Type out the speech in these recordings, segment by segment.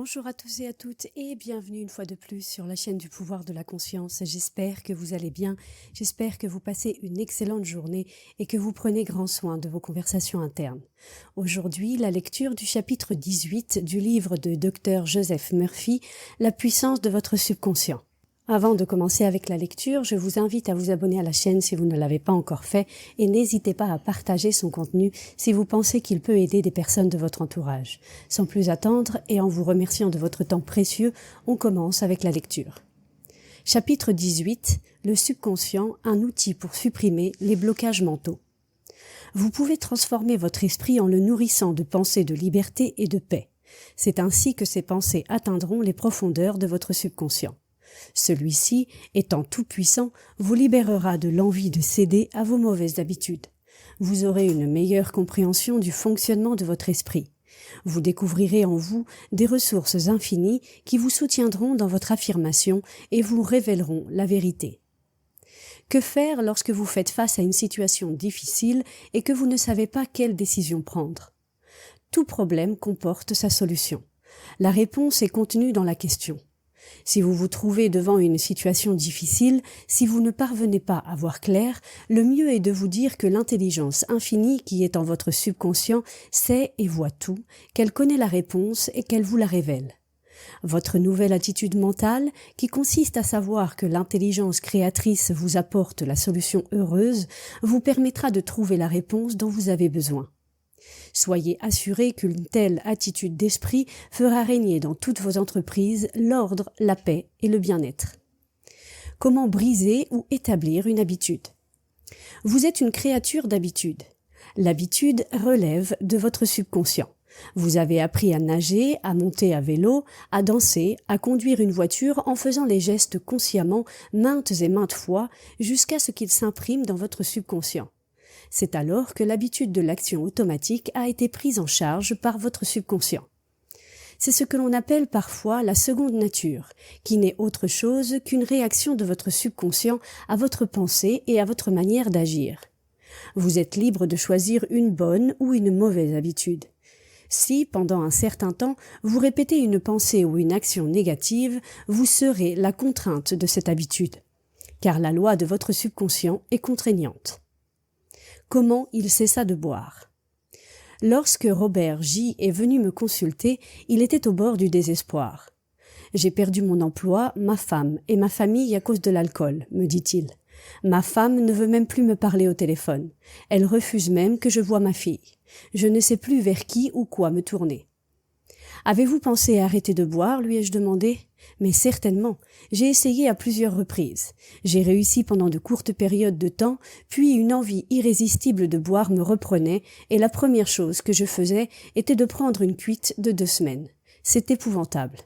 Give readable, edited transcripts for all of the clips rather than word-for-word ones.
Bonjour à tous et à toutes et bienvenue une fois de plus sur la chaîne du pouvoir de la conscience. J'espère que vous allez bien, j'espère que vous passez une excellente journée et que vous prenez grand soin de vos conversations internes. Aujourd'hui, la lecture du chapitre 18 du livre de Dr Joseph Murphy, La puissance de votre subconscient. Avant de commencer avec la lecture, je vous invite à vous abonner à la chaîne si vous ne l'avez pas encore fait et n'hésitez pas à partager son contenu si vous pensez qu'il peut aider des personnes de votre entourage. Sans plus attendre et en vous remerciant de votre temps précieux, on commence avec la lecture. Chapitre 18. Le subconscient, un outil pour supprimer les blocages mentaux. Vous pouvez transformer votre esprit en le nourrissant de pensées de liberté et de paix. C'est ainsi que ces pensées atteindront les profondeurs de votre subconscient. Celui-ci, étant tout-puissant, vous libérera de l'envie de céder à vos mauvaises habitudes. Vous aurez une meilleure compréhension du fonctionnement de votre esprit. Vous découvrirez en vous des ressources infinies qui vous soutiendront dans votre affirmation et vous révéleront la vérité. Que faire lorsque vous faites face à une situation difficile et que vous ne savez pas quelle décision prendre? Tout problème comporte sa solution. La réponse est contenue dans la question. Si vous vous trouvez devant une situation difficile, si vous ne parvenez pas à voir clair, le mieux est de vous dire que l'intelligence infinie qui est en votre subconscient sait et voit tout, qu'elle connaît la réponse et qu'elle vous la révèle. Votre nouvelle attitude mentale, qui consiste à savoir que l'intelligence créatrice vous apporte la solution heureuse, vous permettra de trouver la réponse dont vous avez besoin. Soyez assurés qu'une telle attitude d'esprit fera régner dans toutes vos entreprises l'ordre, la paix et le bien-être. Comment briser ou établir une habitude? Vous êtes une créature d'habitude. L'habitude relève de votre subconscient. Vous avez appris à nager, à monter à vélo, à danser, à conduire une voiture en faisant les gestes consciemment maintes et maintes fois jusqu'à ce qu'ils s'impriment dans votre subconscient. C'est alors que l'habitude de l'action automatique a été prise en charge par votre subconscient. C'est ce que l'on appelle parfois la seconde nature, qui n'est autre chose qu'une réaction de votre subconscient à votre pensée et à votre manière d'agir. Vous êtes libre de choisir une bonne ou une mauvaise habitude. Si, pendant un certain temps, vous répétez une pensée ou une action négative, vous serez la contrainte de cette habitude, car la loi de votre subconscient est contraignante. Comment il cessa de boire. Lorsque Robert J. est venu me consulter, il était au bord du désespoir. « J'ai perdu mon emploi, ma femme et ma famille à cause de l'alcool, me dit-il. Ma femme ne veut même plus me parler au téléphone. Elle refuse même que je voie ma fille. Je ne sais plus vers qui ou quoi me tourner. » « Avez-vous pensé à arrêter de boire ?» lui ai-je demandé. « Mais certainement. J'ai essayé à plusieurs reprises. J'ai réussi pendant de courtes périodes de temps, puis une envie irrésistible de boire me reprenait et la première chose que je faisais était de prendre une cuite de 2 semaines. C'est épouvantable. »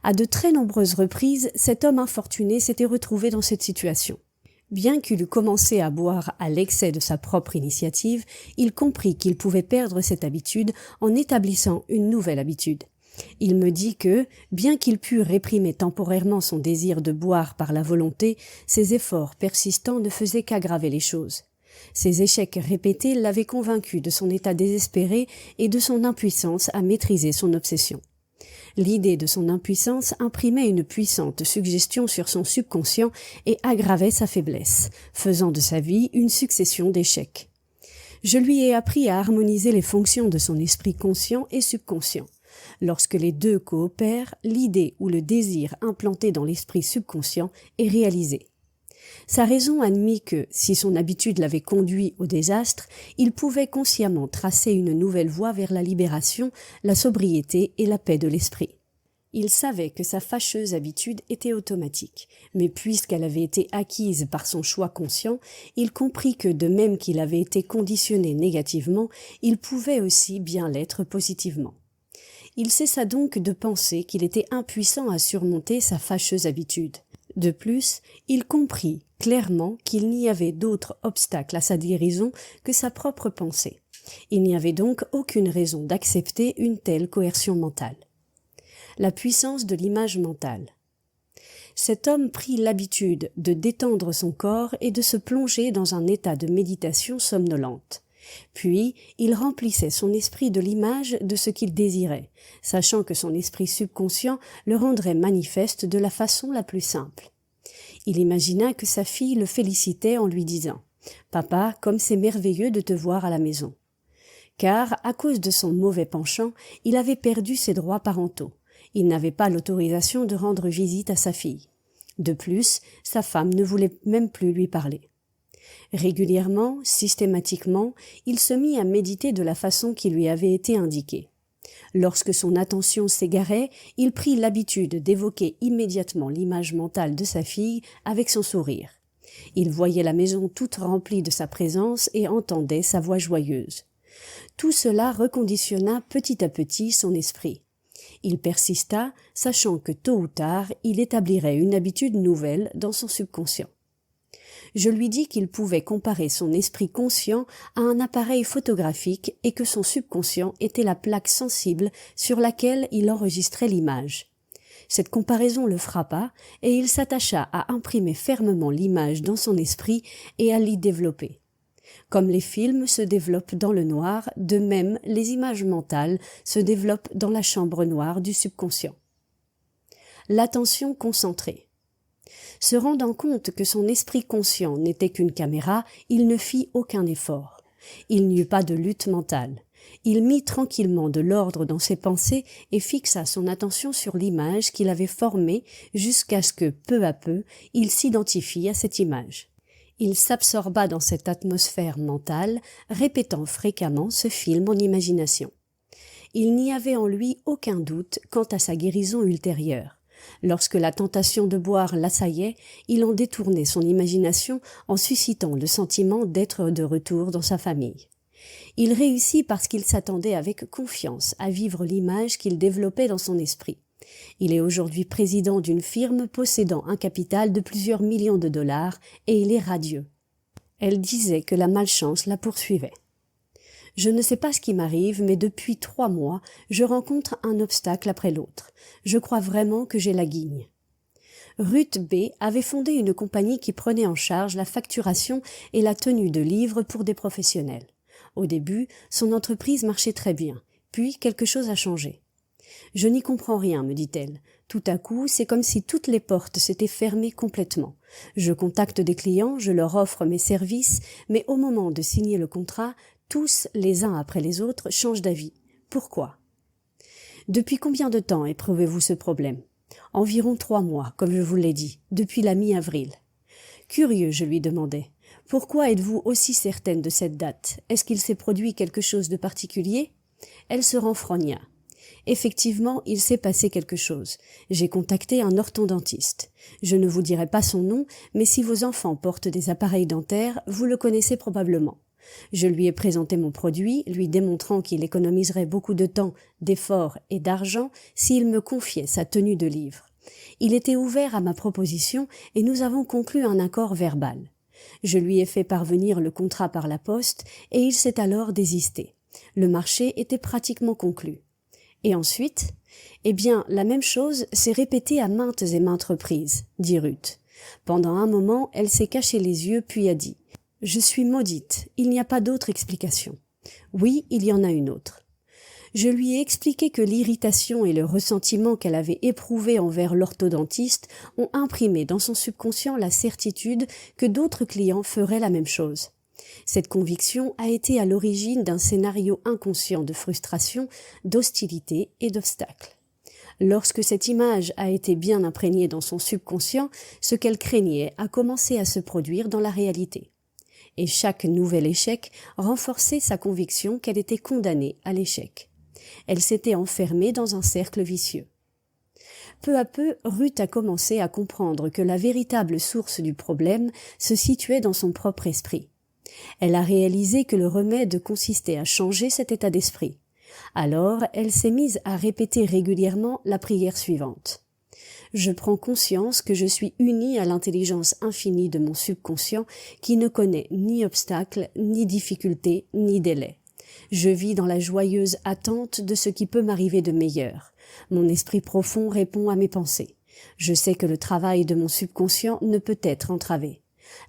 À de très nombreuses reprises, cet homme infortuné s'était retrouvé dans cette situation. Bien qu'il eût commencé à boire à l'excès de sa propre initiative, il comprit qu'il pouvait perdre cette habitude en établissant une nouvelle habitude. Il me dit que, bien qu'il pût réprimer temporairement son désir de boire par la volonté, ses efforts persistants ne faisaient qu'aggraver les choses. Ses échecs répétés l'avaient convaincu de son état désespéré et de son impuissance à maîtriser son obsession. L'idée de son impuissance imprimait une puissante suggestion sur son subconscient et aggravait sa faiblesse, faisant de sa vie une succession d'échecs. Je lui ai appris à harmoniser les fonctions de son esprit conscient et subconscient. Lorsque les deux coopèrent, l'idée ou le désir implanté dans l'esprit subconscient est réalisé. Sa raison admit que, si son habitude l'avait conduit au désastre, il pouvait consciemment tracer une nouvelle voie vers la libération, la sobriété et la paix de l'esprit. Il savait que sa fâcheuse habitude était automatique, mais puisqu'elle avait été acquise par son choix conscient, il comprit que de même qu'il avait été conditionné négativement, il pouvait aussi bien l'être positivement. Il cessa donc de penser qu'il était impuissant à surmonter sa fâcheuse habitude. De plus, il comprit clairement qu'il n'y avait d'autre obstacle à sa guérison que sa propre pensée. Il n'y avait donc aucune raison d'accepter une telle coercion mentale. La puissance de l'image mentale. Cet homme prit l'habitude de détendre son corps et de se plonger dans un état de méditation somnolente. Puis, il remplissait son esprit de l'image de ce qu'il désirait, sachant que son esprit subconscient le rendrait manifeste de la façon la plus simple. Il imagina que sa fille le félicitait en lui disant « Papa, comme c'est merveilleux de te voir à la maison ». Car, à cause de son mauvais penchant, il avait perdu ses droits parentaux. Il n'avait pas l'autorisation de rendre visite à sa fille. De plus, sa femme ne voulait même plus lui parler. Régulièrement, systématiquement, il se mit à méditer de la façon qui lui avait été indiquée. Lorsque son attention s'égarait, il prit l'habitude d'évoquer immédiatement l'image mentale de sa fille avec son sourire. Il voyait la maison toute remplie de sa présence et entendait sa voix joyeuse. Tout cela reconditionna petit à petit son esprit. Il persista, sachant que tôt ou tard, il établirait une habitude nouvelle dans son subconscient. Je lui dis qu'il pouvait comparer son esprit conscient à un appareil photographique et que son subconscient était la plaque sensible sur laquelle il enregistrait l'image. Cette comparaison le frappa et il s'attacha à imprimer fermement l'image dans son esprit et à l'y développer. Comme les films se développent dans le noir, de même les images mentales se développent dans la chambre noire du subconscient. L'attention concentrée. Se rendant compte que son esprit conscient n'était qu'une caméra, il ne fit aucun effort. Il n'y eut pas de lutte mentale. Il mit tranquillement de l'ordre dans ses pensées et fixa son attention sur l'image qu'il avait formée jusqu'à ce que, peu à peu, il s'identifie à cette image. Il s'absorba dans cette atmosphère mentale, répétant fréquemment ce film en imagination. Il n'y avait en lui aucun doute quant à sa guérison ultérieure. Lorsque la tentation de boire l'assaillait, il en détournait son imagination en suscitant le sentiment d'être de retour dans sa famille. Il réussit parce qu'il s'attendait avec confiance à vivre l'image qu'il développait dans son esprit. Il est aujourd'hui président d'une firme possédant un capital de plusieurs millions de dollars et il est radieux. Elle disait que la malchance la poursuivait. Je ne sais pas ce qui m'arrive, mais depuis 3 mois, je rencontre un obstacle après l'autre. Je crois vraiment que j'ai la guigne. Ruth B. avait fondé une compagnie qui prenait en charge la facturation et la tenue de livres pour des professionnels. Au début, son entreprise marchait très bien, puis quelque chose a changé. « Je n'y comprends rien, me dit-elle. Tout à coup, c'est comme si toutes les portes s'étaient fermées complètement. Je contacte des clients, je leur offre mes services, mais au moment de signer le contrat, tous, les uns après les autres, changent d'avis. Pourquoi ? Depuis combien de temps éprouvez-vous ce problème ? Environ 3 mois, comme je vous l'ai dit, depuis la mi-avril. Curieux, je lui demandai. Pourquoi êtes-vous aussi certaine de cette date ? Est-ce qu'il s'est produit quelque chose de particulier ? Elle se renfrogna. Effectivement, il s'est passé quelque chose. J'ai contacté un orthodontiste. Je ne vous dirai pas son nom, mais si vos enfants portent des appareils dentaires, vous le connaissez probablement. Je lui ai présenté mon produit, lui démontrant qu'il économiserait beaucoup de temps, d'efforts et d'argent s'il me confiait sa tenue de livre. Il était ouvert à ma proposition et nous avons conclu un accord verbal. Je lui ai fait parvenir le contrat par la poste et il s'est alors désisté. Le marché était pratiquement conclu. Et ensuite ? Eh bien, la même chose s'est répétée à maintes et maintes reprises, dit Ruth. Pendant un moment, elle s'est caché les yeux puis a dit « Je suis maudite, il n'y a pas d'autre explication. » Oui, il y en a une autre. Je lui ai expliqué que l'irritation et le ressentiment qu'elle avait éprouvé envers l'orthodontiste ont imprimé dans son subconscient la certitude que d'autres clients feraient la même chose. Cette conviction a été à l'origine d'un scénario inconscient de frustration, d'hostilité et d'obstacle. Lorsque cette image a été bien imprégnée dans son subconscient, ce qu'elle craignait a commencé à se produire dans la réalité. Et chaque nouvel échec renforçait sa conviction qu'elle était condamnée à l'échec. Elle s'était enfermée dans un cercle vicieux. Peu à peu, Ruth a commencé à comprendre que la véritable source du problème se situait dans son propre esprit. Elle a réalisé que le remède consistait à changer cet état d'esprit. Alors, elle s'est mise à répéter régulièrement la prière suivante. Je prends conscience que je suis unie à l'intelligence infinie de mon subconscient qui ne connaît ni obstacle, ni difficulté, ni délai. Je vis dans la joyeuse attente de ce qui peut m'arriver de meilleur. Mon esprit profond répond à mes pensées. Je sais que le travail de mon subconscient ne peut être entravé.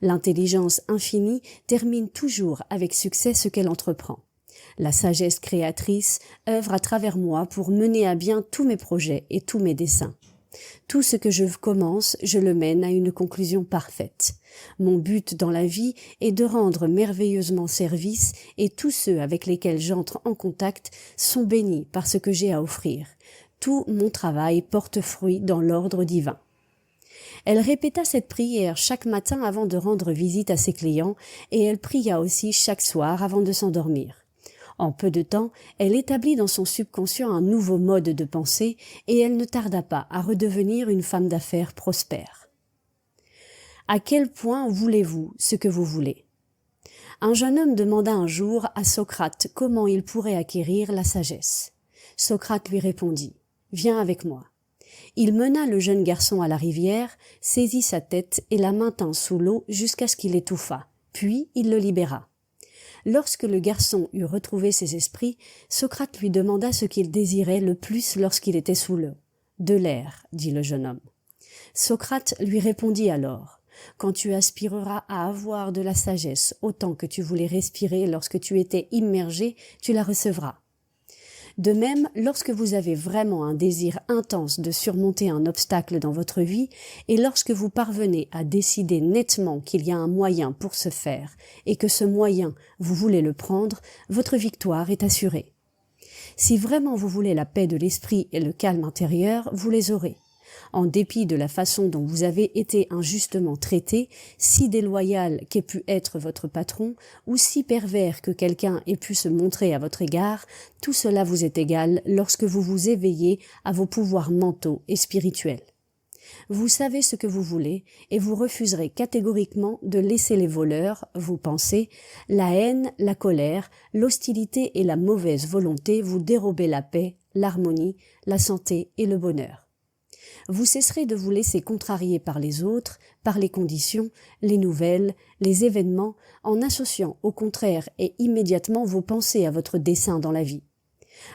L'intelligence infinie termine toujours avec succès ce qu'elle entreprend. La sagesse créatrice œuvre à travers moi pour mener à bien tous mes projets et tous mes desseins. Tout ce que je commence, je le mène à une conclusion parfaite. Mon but dans la vie est de rendre merveilleusement service et tous ceux avec lesquels j'entre en contact sont bénis par ce que j'ai à offrir. Tout mon travail porte fruit dans l'ordre divin. Elle répéta cette prière chaque matin avant de rendre visite à ses clients et elle pria aussi chaque soir avant de s'endormir. En peu de temps, elle établit dans son subconscient un nouveau mode de pensée et elle ne tarda pas à redevenir une femme d'affaires prospère. À quel point voulez-vous ce que vous voulez ? Un jeune homme demanda un jour à Socrate comment il pourrait acquérir la sagesse. Socrate lui répondit « Viens avec moi ». Il mena le jeune garçon à la rivière, saisit sa tête et la maintint sous l'eau jusqu'à ce qu'il étouffât, puis il le libéra. Lorsque le garçon eut retrouvé ses esprits, Socrate lui demanda ce qu'il désirait le plus lorsqu'il était sous l'eau. « De l'air, dit le jeune homme. Socrate lui répondit alors « Quand tu aspireras à avoir de la sagesse autant que tu voulais respirer lorsque tu étais immergé, tu la recevras. » De même, lorsque vous avez vraiment un désir intense de surmonter un obstacle dans votre vie et lorsque vous parvenez à décider nettement qu'il y a un moyen pour ce faire et que ce moyen, vous voulez le prendre, votre victoire est assurée. Si vraiment vous voulez la paix de l'esprit et le calme intérieur, vous les aurez. En dépit de la façon dont vous avez été injustement traité, si déloyal qu'ait pu être votre patron, ou si pervers que quelqu'un ait pu se montrer à votre égard, tout cela vous est égal lorsque vous vous éveillez à vos pouvoirs mentaux et spirituels. Vous savez ce que vous voulez et vous refuserez catégoriquement de laisser les voleurs, vos pensées, la haine, la colère, l'hostilité et la mauvaise volonté vous dérober la paix, l'harmonie, la santé et le bonheur. Vous cesserez de vous laisser contrarier par les autres, par les conditions, les nouvelles, les événements, en associant au contraire et immédiatement vos pensées à votre dessein dans la vie.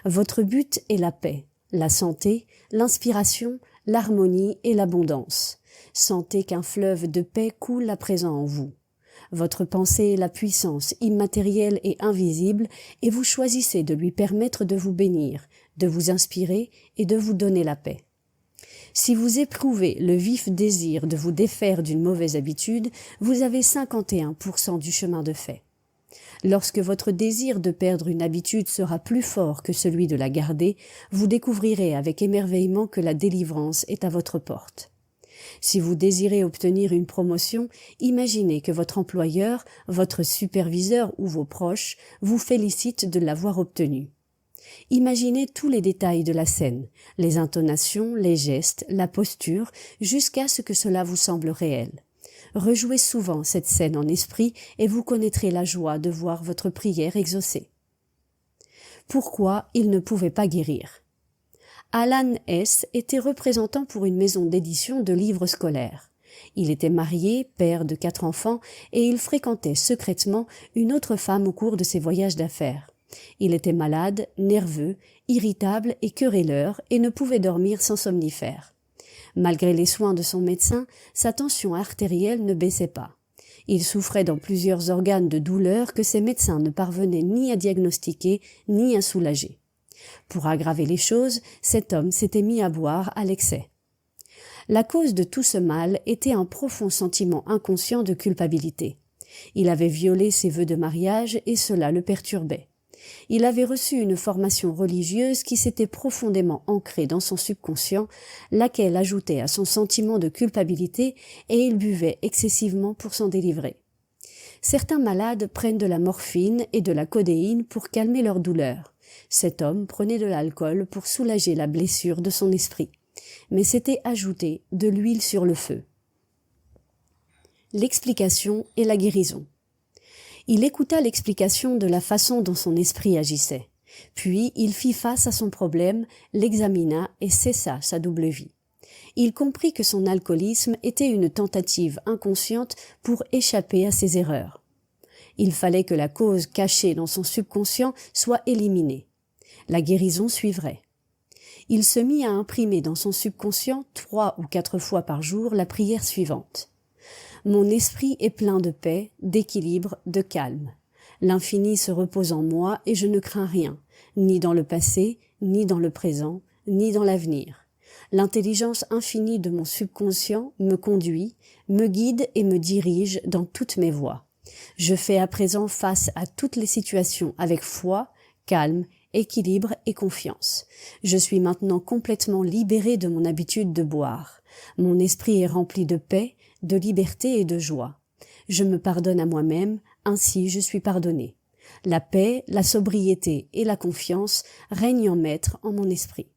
Votre but est la paix, la santé, l'inspiration, l'harmonie et l'abondance. Sentez qu'un fleuve de paix coule à présent en vous. Votre pensée est la puissance immatérielle et invisible et vous choisissez de lui permettre de vous bénir, de vous inspirer et de vous donner la paix. Si vous éprouvez le vif désir de vous défaire d'une mauvaise habitude, vous avez 51% du chemin de fait. Lorsque votre désir de perdre une habitude sera plus fort que celui de la garder, vous découvrirez avec émerveillement que la délivrance est à votre porte. Si vous désirez obtenir une promotion, imaginez que votre employeur, votre superviseur ou vos proches vous félicitent de l'avoir obtenue. Imaginez tous les détails de la scène, les intonations, les gestes, la posture, jusqu'à ce que cela vous semble réel. Rejouez souvent cette scène en esprit et vous connaîtrez la joie de voir votre prière exaucée. Pourquoi il ne pouvait pas guérir ? Alan S. était représentant pour une maison d'édition de livres scolaires. Il était marié, père de 4 enfants, et il fréquentait secrètement une autre femme au cours de ses voyages d'affaires. Il était malade, nerveux, irritable et querelleur et ne pouvait dormir sans somnifère. Malgré les soins de son médecin, sa tension artérielle ne baissait pas. Il souffrait dans plusieurs organes de douleur que ses médecins ne parvenaient ni à diagnostiquer ni à soulager. Pour aggraver les choses, cet homme s'était mis à boire à l'excès. La cause de tout ce mal était un profond sentiment inconscient de culpabilité. Il avait violé ses vœux de mariage et cela le perturbait. Il avait reçu une formation religieuse qui s'était profondément ancrée dans son subconscient, laquelle ajoutait à son sentiment de culpabilité et il buvait excessivement pour s'en délivrer. Certains malades prennent de la morphine et de la codéine pour calmer leur douleur. Cet homme prenait de l'alcool pour soulager la blessure de son esprit. Mais c'était ajouter de l'huile sur le feu. L'explication et la guérison. Il écouta l'explication de la façon dont son esprit agissait. Puis il fit face à son problème, l'examina et cessa sa double vie. Il comprit que son alcoolisme était une tentative inconsciente pour échapper à ses erreurs. Il fallait que la cause cachée dans son subconscient soit éliminée. La guérison suivrait. Il se mit à imprimer dans son subconscient 3 ou 4 fois par jour la prière suivante. Mon esprit est plein de paix, d'équilibre, de calme. L'infini se repose en moi et je ne crains rien, ni dans le passé, ni dans le présent, ni dans l'avenir. L'intelligence infinie de mon subconscient me conduit, me guide et me dirige dans toutes mes voies. Je fais à présent face à toutes les situations avec foi, calme, équilibre et confiance. Je suis maintenant complètement libéré de mon habitude de boire. Mon esprit est rempli de paix, de liberté et de joie. Je me pardonne à moi-même, ainsi je suis pardonné. La paix, la sobriété et la confiance règnent en maître en mon esprit.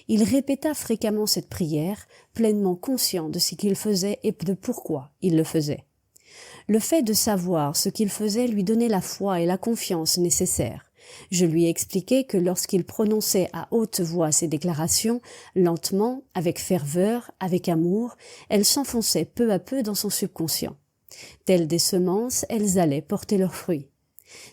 Il répéta fréquemment cette prière, pleinement conscient de ce qu'il faisait et de pourquoi il le faisait. Le fait de savoir ce qu'il faisait lui donnait la foi et la confiance nécessaires. Je lui ai expliqué que lorsqu'il prononçait à haute voix ces déclarations, lentement, avec ferveur, avec amour, elles s'enfonçaient peu à peu dans son subconscient. Telles des semences, elles allaient porter leurs fruits.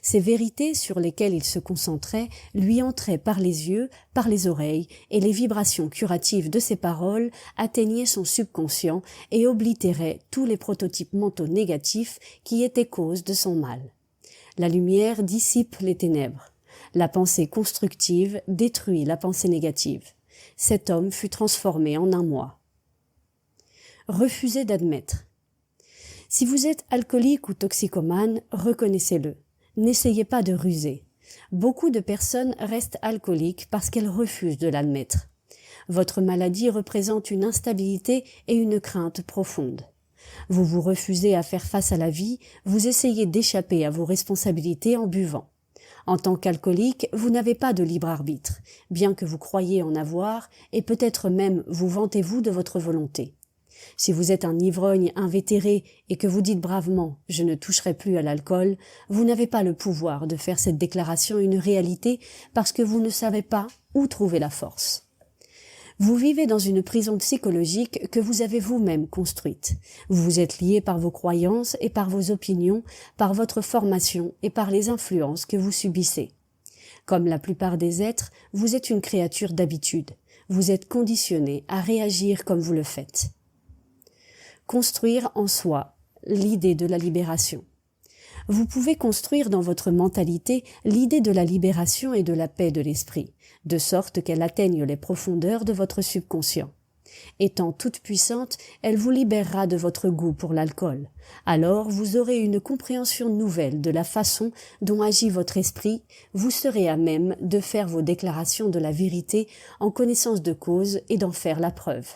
Ces vérités sur lesquelles il se concentrait lui entraient par les yeux, par les oreilles, et les vibrations curatives de ses paroles atteignaient son subconscient et oblitéraient tous les prototypes mentaux négatifs qui étaient cause de son mal. La lumière dissipe les ténèbres. La pensée constructive détruit la pensée négative. Cet homme fut transformé en un mois. Refusez d'admettre. Si vous êtes alcoolique ou toxicomane, reconnaissez-le. N'essayez pas de ruser. Beaucoup de personnes restent alcooliques parce qu'elles refusent de l'admettre. Votre maladie représente une instabilité et une crainte profonde. Vous vous refusez à faire face à la vie, vous essayez d'échapper à vos responsabilités en buvant. En tant qu'alcoolique, vous n'avez pas de libre arbitre, bien que vous croyiez en avoir, et peut-être même vous vantez-vous de votre volonté. Si vous êtes un ivrogne invétéré et que vous dites bravement « je ne toucherai plus à l'alcool », vous n'avez pas le pouvoir de faire cette déclaration une réalité parce que vous ne savez pas où trouver la force. Vous vivez dans une prison psychologique que vous avez vous-même construite. Vous vous êtes lié par vos croyances et par vos opinions, par votre formation et par les influences que vous subissez. Comme la plupart des êtres, vous êtes une créature d'habitude. Vous êtes conditionné à réagir comme vous le faites. Construire en soi l'idée de la libération. Vous pouvez construire dans votre mentalité l'idée de la libération et de la paix de l'esprit, de sorte qu'elle atteigne les profondeurs de votre subconscient. Étant toute puissante, elle vous libérera de votre goût pour l'alcool. Alors vous aurez une compréhension nouvelle de la façon dont agit votre esprit, vous serez à même de faire vos déclarations de la vérité en connaissance de cause et d'en faire la preuve.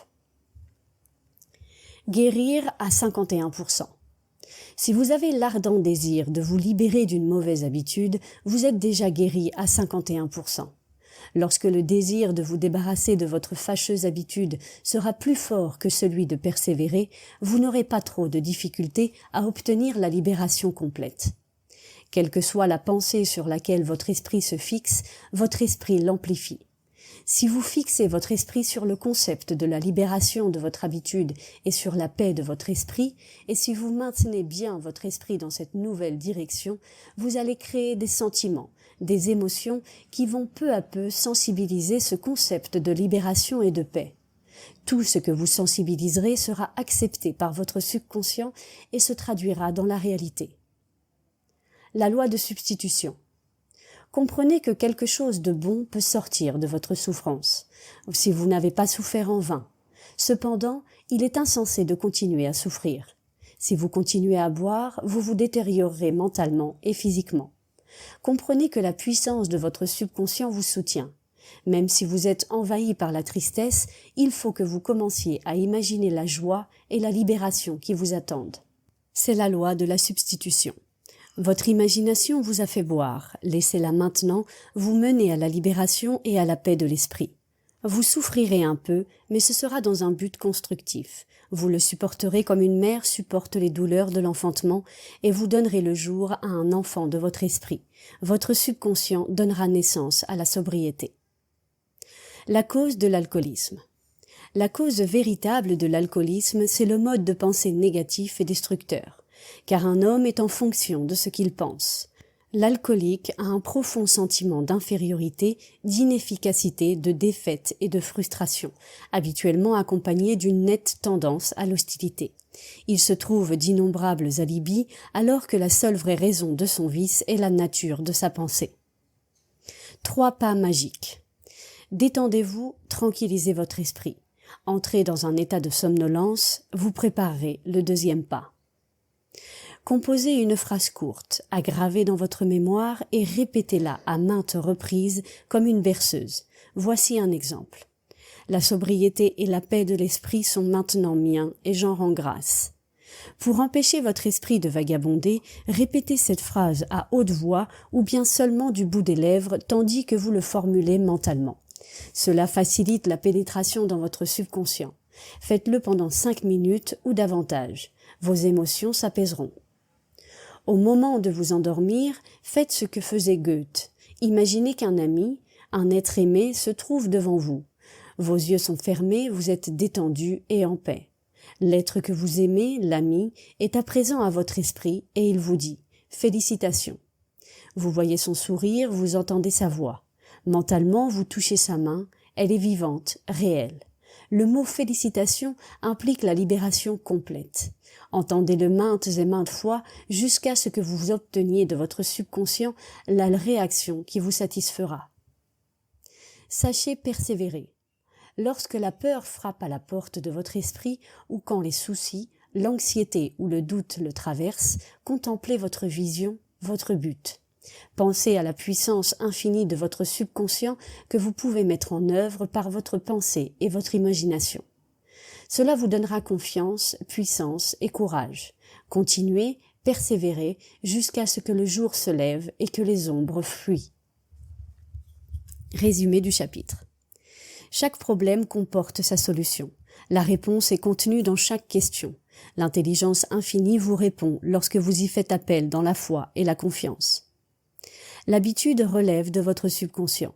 Guérir à 51%. Si vous avez l'ardent désir de vous libérer d'une mauvaise habitude, vous êtes déjà guéri à 51%. Lorsque le désir de vous débarrasser de votre fâcheuse habitude sera plus fort que celui de persévérer, vous n'aurez pas trop de difficultés à obtenir la libération complète. Quelle que soit la pensée sur laquelle votre esprit se fixe, votre esprit l'amplifie. Si vous fixez votre esprit sur le concept de la libération de votre habitude et sur la paix de votre esprit, et si vous maintenez bien votre esprit dans cette nouvelle direction, vous allez créer des sentiments, des émotions qui vont peu à peu sensibiliser ce concept de libération et de paix. Tout ce que vous sensibiliserez sera accepté par votre subconscient et se traduira dans la réalité. La loi de substitution. Comprenez que quelque chose de bon peut sortir de votre souffrance, si vous n'avez pas souffert en vain. Cependant, il est insensé de continuer à souffrir. Si vous continuez à boire, vous vous détériorerez mentalement et physiquement. Comprenez que la puissance de votre subconscient vous soutient. Même si vous êtes envahi par la tristesse, il faut que vous commenciez à imaginer la joie et la libération qui vous attendent. C'est la loi de la substitution. Votre imagination vous a fait boire, laissez-la maintenant vous mener à la libération et à la paix de l'esprit. Vous souffrirez un peu, mais ce sera dans un but constructif. Vous le supporterez comme une mère supporte les douleurs de l'enfantement et vous donnerez le jour à un enfant de votre esprit. Votre subconscient donnera naissance à la sobriété. La cause de l'alcoolisme. La cause véritable de l'alcoolisme, c'est le mode de pensée négatif et destructeur. Car un homme est en fonction de ce qu'il pense. L'alcoolique a un profond sentiment d'infériorité, d'inefficacité, de défaite et de frustration, habituellement accompagné d'une nette tendance à l'hostilité. Il se trouve d'innombrables alibis alors que la seule vraie raison de son vice est la nature de sa pensée. 3 pas magiques. Détendez-vous, tranquillisez votre esprit. Entrez dans un état de somnolence, vous préparerez le 2e pas. Composez une phrase courte, à graver dans votre mémoire et répétez-la à maintes reprises comme une berceuse. Voici un exemple. La sobriété et la paix de l'esprit sont maintenant miens et j'en rends grâce. Pour empêcher votre esprit de vagabonder, répétez cette phrase à haute voix ou bien seulement du bout des lèvres tandis que vous le formulez mentalement. Cela facilite la pénétration dans votre subconscient. Faites-le pendant 5 minutes ou davantage. Vos émotions s'apaiseront. Au moment de vous endormir, faites ce que faisait Goethe. Imaginez qu'un ami, un être aimé, se trouve devant vous. Vos yeux sont fermés, vous êtes détendu et en paix. L'être que vous aimez, l'ami, est à présent à votre esprit et il vous dit « Félicitations ». Vous voyez son sourire, vous entendez sa voix. Mentalement, vous touchez sa main, elle est vivante, réelle. Le mot « félicitations » implique la libération complète. Entendez-le maintes et maintes fois jusqu'à ce que vous obteniez de votre subconscient la réaction qui vous satisfera. Sachez persévérer. Lorsque la peur frappe à la porte de votre esprit ou quand les soucis, l'anxiété ou le doute le traversent, contemplez votre vision, votre but. Pensez à la puissance infinie de votre subconscient que vous pouvez mettre en œuvre par votre pensée et votre imagination. Cela vous donnera confiance, puissance et courage. Continuez, persévérez jusqu'à ce que le jour se lève et que les ombres fuient. Résumé du chapitre. Chaque problème comporte sa solution. La réponse est contenue dans chaque question. L'intelligence infinie vous répond lorsque vous y faites appel dans la foi et la confiance. L'habitude relève de votre subconscient.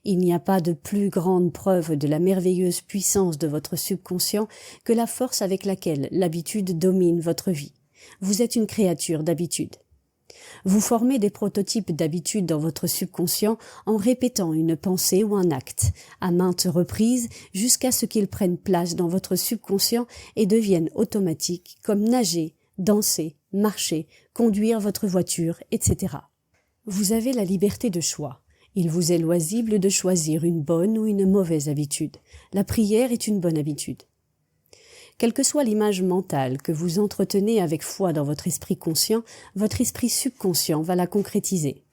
Il n'y a pas de plus grande preuve de la merveilleuse puissance de votre subconscient que la force avec laquelle l'habitude domine votre vie. Vous êtes une créature d'habitude. Vous formez des prototypes d'habitude dans votre subconscient en répétant une pensée ou un acte, à maintes reprises, jusqu'à ce qu'ils prennent place dans votre subconscient et deviennent automatiques, comme nager, danser, marcher, conduire votre voiture, etc. Vous avez la liberté de choix. Il vous est loisible de choisir une bonne ou une mauvaise habitude. La prière est une bonne habitude. Quelle que soit l'image mentale que vous entretenez avec foi dans votre esprit conscient, votre esprit subconscient va la concrétiser.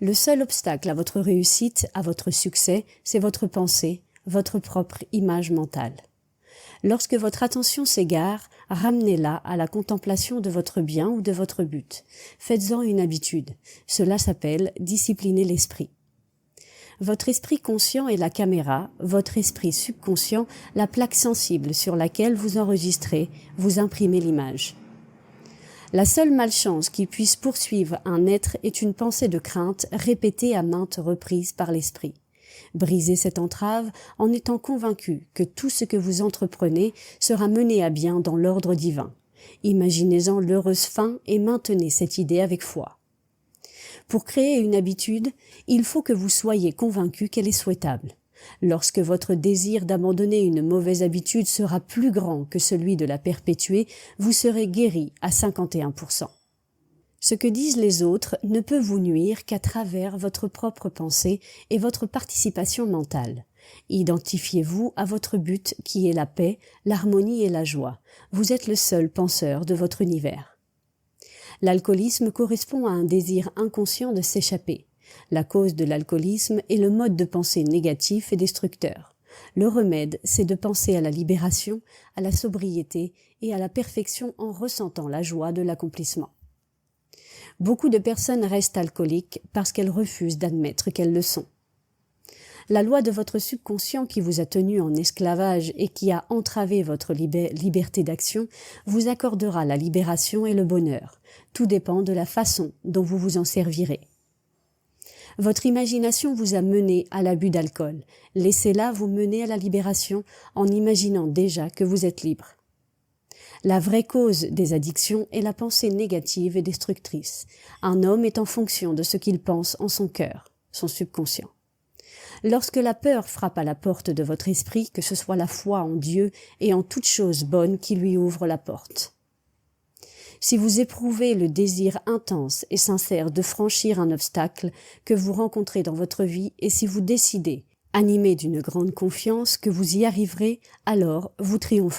Le seul obstacle à votre réussite, à votre succès, c'est votre pensée, votre propre image mentale. Lorsque votre attention s'égare, ramenez-la à la contemplation de votre bien ou de votre but. Faites-en une habitude. Cela s'appelle discipliner l'esprit. Votre esprit conscient est la caméra, votre esprit subconscient la plaque sensible sur laquelle vous enregistrez, vous imprimez l'image. La seule malchance qui puisse poursuivre un être est une pensée de crainte répétée à maintes reprises par l'esprit. Brisez cette entrave en étant convaincu que tout ce que vous entreprenez sera mené à bien dans l'ordre divin. Imaginez-en l'heureuse fin et maintenez cette idée avec foi. Pour créer une habitude, il faut que vous soyez convaincu qu'elle est souhaitable. Lorsque votre désir d'abandonner une mauvaise habitude sera plus grand que celui de la perpétuer, vous serez guéri à 51%. Ce que disent les autres ne peut vous nuire qu'à travers votre propre pensée et votre participation mentale. Identifiez-vous à votre but qui est la paix, l'harmonie et la joie. Vous êtes le seul penseur de votre univers. L'alcoolisme correspond à un désir inconscient de s'échapper. La cause de l'alcoolisme est le mode de pensée négatif et destructeur. Le remède, c'est de penser à la libération, à la sobriété et à la perfection en ressentant la joie de l'accomplissement. Beaucoup de personnes restent alcooliques parce qu'elles refusent d'admettre qu'elles le sont. La loi de votre subconscient qui vous a tenu en esclavage et qui a entravé votre liberté d'action vous accordera la libération et le bonheur. Tout dépend de la façon dont vous vous en servirez. Votre imagination vous a mené à l'abus d'alcool. Laissez-la vous mener à la libération en imaginant déjà que vous êtes libre. La vraie cause des addictions est la pensée négative et destructrice. Un homme est en fonction de ce qu'il pense en son cœur, son subconscient. Lorsque la peur frappe à la porte de votre esprit, que ce soit la foi en Dieu et en toute chose bonne qui lui ouvre la porte. Si vous éprouvez le désir intense et sincère de franchir un obstacle que vous rencontrez dans votre vie et si vous décidez, animé d'une grande confiance, que vous y arriverez, alors vous triompherez.